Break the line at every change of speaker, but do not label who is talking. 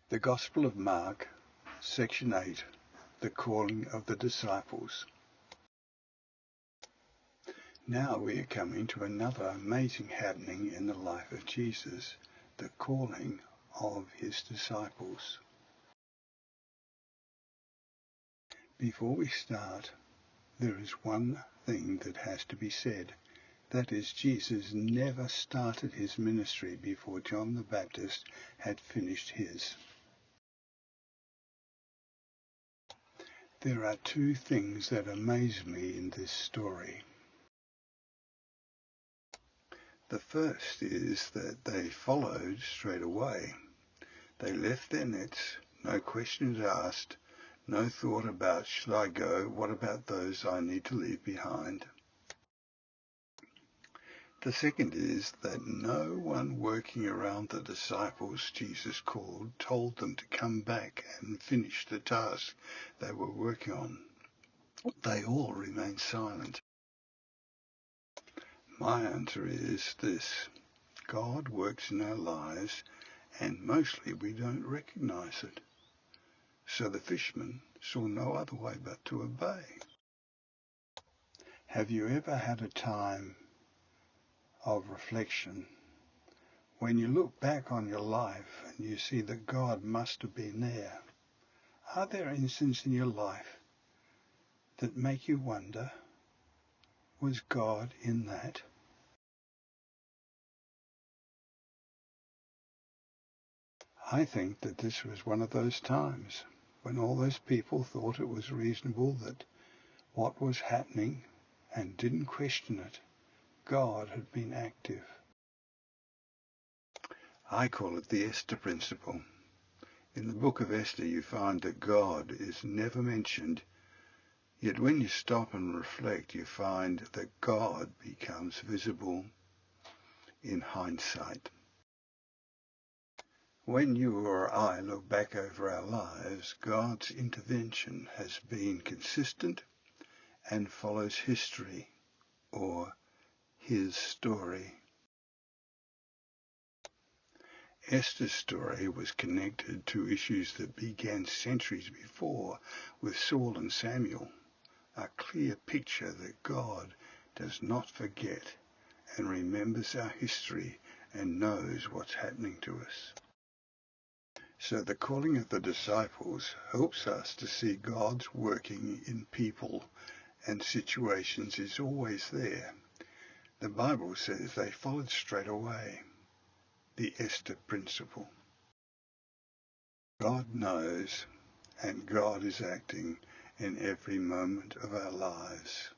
The Gospel of Mark, Section 8, The Calling of the Disciples. Now we are coming to another amazing happening in the life of Jesus, the calling of his disciples. Before we start, there is one thing that has to be said. That is, Jesus never started his ministry before John the Baptist had finished his. There are two things that amaze me in this story. The first is that they followed straight away. They left their nets, no questions asked, no thought about, should I go, what about those I need to leave behind? The second is that no one working around the disciples Jesus called told them to come back and finish the task they were working on. They all remained silent. My answer is this: God works in our lives, and mostly we don't recognize it. So the fishermen saw no other way but to obey. Have you ever had a time of reflection when you look back on your life and you see that God must have been there? Are there instances in your life that make you wonder, was God in that? I think that this was one of those times when all those people thought it was reasonable that what was happening and didn't question it, God had been active. I call it the Esther principle. In the book of Esther you find that God is never mentioned, yet when you stop and reflect you find that God becomes visible in hindsight. When you or I look back over our lives, God's intervention has been consistent and follows history, or his story. Esther's story was connected to issues that began centuries before with Saul and Samuel, a clear picture that God does not forget and remembers our history and knows what's happening to us. So the calling of the disciples helps us to see God's working in people and situations is always there. The Bible says they followed straight away. The Esther principle. God knows, and God is acting in every moment of our lives.